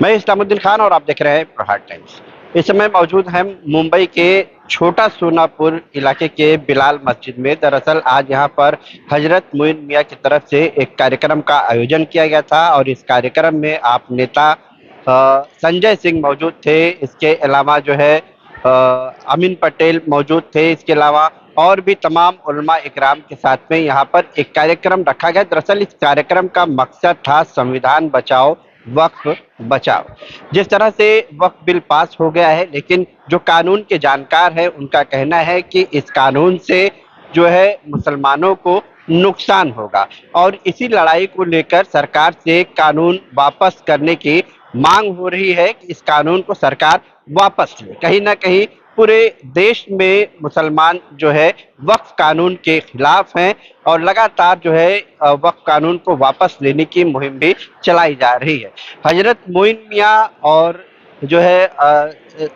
मैं इस्लामुद्दीन खान और आप देख रहे हैं प्रहार टाइम्स। इस समय मौजूद हैं मुंबई के छोटा सोनापुर इलाके के बिलाल मस्जिद में। दरअसल आज यहाँ पर हजरत मोइन मियाँ की तरफ से एक कार्यक्रम का आयोजन किया गया था और इस कार्यक्रम में आप नेता संजय सिंह मौजूद थे। इसके अलावा जो है अमीन पटेल मौजूद थे। इसके अलावा और भी तमाम उलमा इकराम के साथ में यहाँ पर एक कार्यक्रम रखा गया। दरअसल इस कार्यक्रम का मकसद था संविधान बचाओ वक्फ बचाओ। जिस तरह से वक्फ बिल पास हो गया है, लेकिन जो कानून के जानकार हैं उनका कहना है कि इस कानून से जो है मुसलमानों को नुकसान होगा और इसी लड़ाई को लेकर सरकार से कानून वापस करने की मांग हो रही है कि इस कानून को सरकार वापस ले। कहीं ना कहीं पूरे देश में मुसलमान जो है वक्फ कानून के खिलाफ हैं और लगातार जो है वक्फ कानून को वापस लेने की मुहिम भी चलाई जा रही है। हजरत मोइन मियाँ और जो है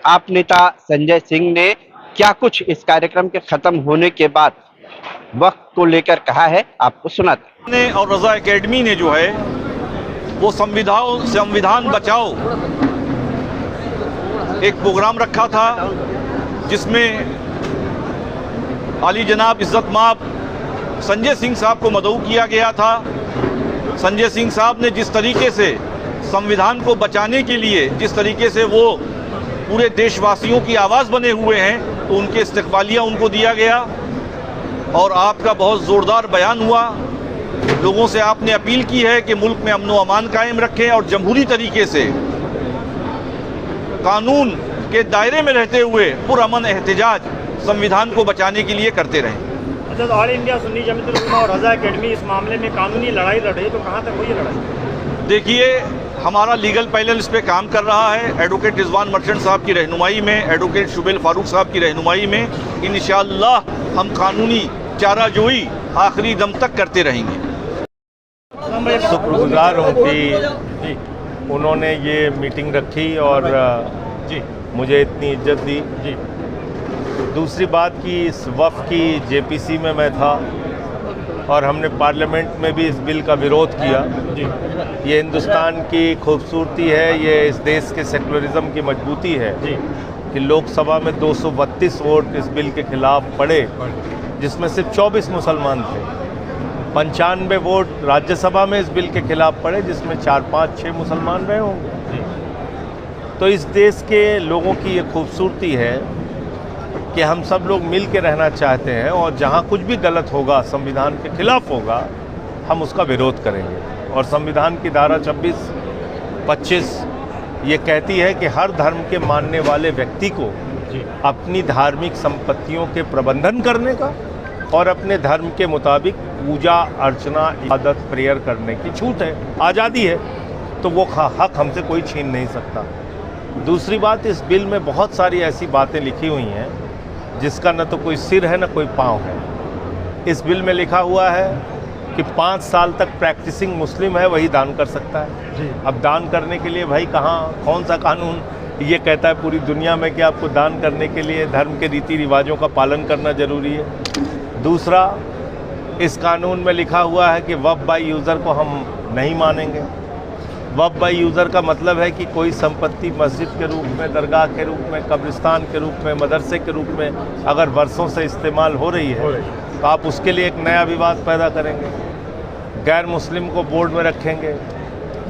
आप नेता संजय सिंह ने क्या कुछ इस कार्यक्रम के खत्म होने के बाद वक्त को लेकर कहा है, आपको सुनाते हैं। और रजा एकेडमी ने जो है वो संविधान बचाओ एक प्रोग्राम रखा था, जिसमें आली जनाब इज्जत माब संजय सिंह साहब को मदऊ किया गया था। संजय सिंह साहब ने जिस तरीके से संविधान को बचाने के लिए, जिस तरीके से वो पूरे देशवासियों की आवाज़ बने हुए हैं, तो उनके इस्तकबालिया उनको दिया गया और आपका बहुत ज़ोरदार बयान हुआ। लोगों से आपने अपील की है कि मुल्क में अमन व अमान कायम रखें और जमहूरी तरीके से कानून के दायरे में रहते हुए पुरअमन एहतजाज संविधान को बचाने के लिए करते रहें। अच्छा, तो ऑल इंडिया सुन्नी जमीयत उल उलमा और रजा एकेडमी इस मामले में कानूनी लड़ाई लड़ रही, तो कहाँ तक हुई लड़ाई? देखिए, हमारा लीगल पैनल इस पे काम कर रहा है। एडवोकेट रिजवान मर्चेंट साहब की रहनुमाई में, एडवोकेट शुबेल फारूक साहब की रहनुमाई में इंशाअल्लाह हम कानूनी चाराजोई आखिरी दम तक करते रहेंगे। शुक्रगुजार हूँ कि उन्होंने ये मीटिंग रखी और मुझे इतनी इज्जत दी। दूसरी बात कि इस वफ़ की जेपीसी में मैं था और हमने पार्लियामेंट में भी इस बिल का विरोध किया। ये हिंदुस्तान की खूबसूरती है, ये इस देश के सेकुलरिज्म की मजबूती है कि लोकसभा में 232 वोट इस बिल के खिलाफ पड़े, जिसमें सिर्फ 24 मुसलमान थे। 95 वोट राज्यसभा में इस बिल के खिलाफ पड़े, जिसमें 4, 5, 6 मुसलमान रहे होंगे। तो इस देश के लोगों की ये खूबसूरती है कि हम सब लोग मिल के रहना चाहते हैं और जहाँ कुछ भी गलत होगा, संविधान के खिलाफ होगा, हम उसका विरोध करेंगे। और संविधान की धारा 26, 25 ये कहती है कि हर धर्म के मानने वाले व्यक्ति को अपनी धार्मिक संपत्तियों के प्रबंधन करने का और अपने धर्म के मुताबिक पूजा अर्चना इबादत प्रेयर करने की छूट है, आज़ादी है। तो वो हक हमसे कोई छीन नहीं सकता। दूसरी बात, इस बिल में बहुत सारी ऐसी बातें लिखी हुई हैं जिसका न तो कोई सिर है न कोई पाँव है। इस बिल में लिखा हुआ है कि 5 साल तक प्रैक्टिसिंग मुस्लिम है वही दान कर सकता है। अब दान करने के लिए भाई कौन सा कानून ये कहता है पूरी दुनिया में कि आपको दान करने के लिए धर्म के रीति रिवाजों का पालन करना ज़रूरी है। दूसरा, इस कानून में लिखा हुआ है कि वक्फ बाय यूज़र को हम नहीं मानेंगे। वक्फ बाय यूज़र का मतलब है कि कोई संपत्ति मस्जिद के रूप में, दरगाह के रूप में, कब्रिस्तान के रूप में, मदरसे के रूप में अगर वर्षों से इस्तेमाल हो रही है तो आप उसके लिए एक नया विवाद पैदा करेंगे, गैर मुस्लिम को बोर्ड में रखेंगे।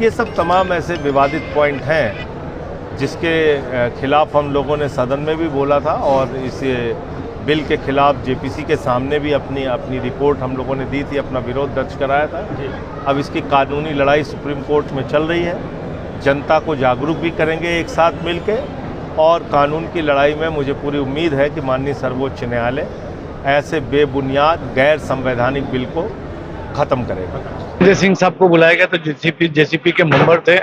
ये सब तमाम ऐसे विवादित पॉइंट हैं जिसके खिलाफ हम लोगों ने सदन में भी बोला था और इस बिल के खिलाफ जेपीसी के सामने भी अपनी रिपोर्ट हम लोगों ने दी थी, अपना विरोध दर्ज कराया था। अब इसकी कानूनी लड़ाई सुप्रीम कोर्ट में चल रही है। जनता को जागरूक भी करेंगे एक साथ मिलके और कानून की लड़ाई में मुझे पूरी उम्मीद है कि माननीय सर्वोच्च न्यायालय ऐसे बेबुनियाद गैर संवैधानिक बिल को ख़त्म करेगा। संजय सिंह साहब को बुलाया गया तो जेसीपी के मेंबर थे।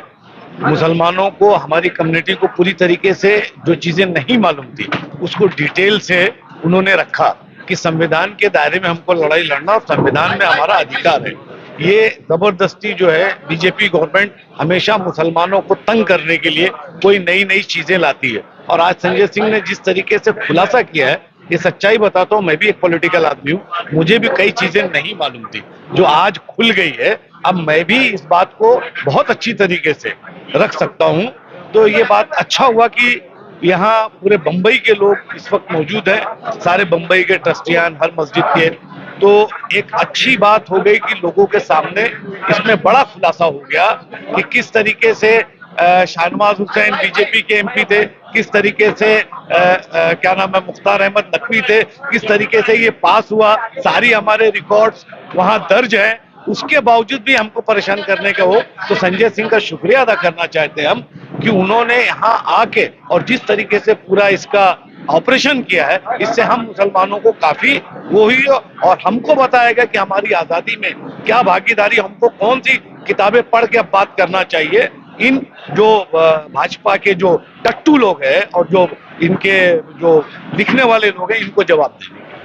मुसलमानों को, हमारी कम्युनिटी को पूरी तरीके से जो चीज़ें नहीं मालूम थी उसको डिटेल से उन्होंने रखा कि संविधान के दायरे में हमको लड़ाई लड़ना और संविधान में हमारा अधिकार है। ये जबरदस्ती जो है बीजेपी गवर्नमेंट हमेशा मुसलमानों को तंग करने के लिए कोई नई चीजें लाती है और आज संजय सिंह ने जिस तरीके से खुलासा किया है, ये सच्चाई बताता हूँ, मैं भी एक पॉलिटिकल आदमी हूँ, मुझे भी कई चीजें नहीं मालूम थी जो आज खुल गई है। अब मैं भी इस बात को बहुत अच्छी तरीके से रख सकता हूं। तो ये बात अच्छा हुआ कि यहाँ पूरे बंबई के लोग इस वक्त मौजूद हैं, सारे बंबई के ट्रस्टियान हर मस्जिद के। तो एक अच्छी बात हो गई कि लोगों के सामने इसमें बड़ा खुलासा हो गया कि किस तरीके से शाहनवाज हुसैन बीजेपी के एमपी थे, किस तरीके से क्या नाम है मुख्तार अहमद नकवी थे, किस तरीके से ये पास हुआ, सारी हमारे रिकॉर्ड्स वहां दर्ज हैं। उसके बावजूद भी हमको परेशान करने का हो, तो संजय सिंह का शुक्रिया अदा करना चाहते हैं हम कि उन्होंने यहाँ आके और जिस तरीके से पूरा इसका ऑपरेशन किया है, इससे हम मुसलमानों को काफी वो हुई और हमको बताएगा कि हमारी आजादी में क्या भागीदारी, हमको कौन सी किताबें पढ़ के अब बात करना चाहिए। इन जो भाजपा के जो टट्टू लोग हैं और जो इनके जो लिखने वाले लोग हैं, इनको जवाब देंगे।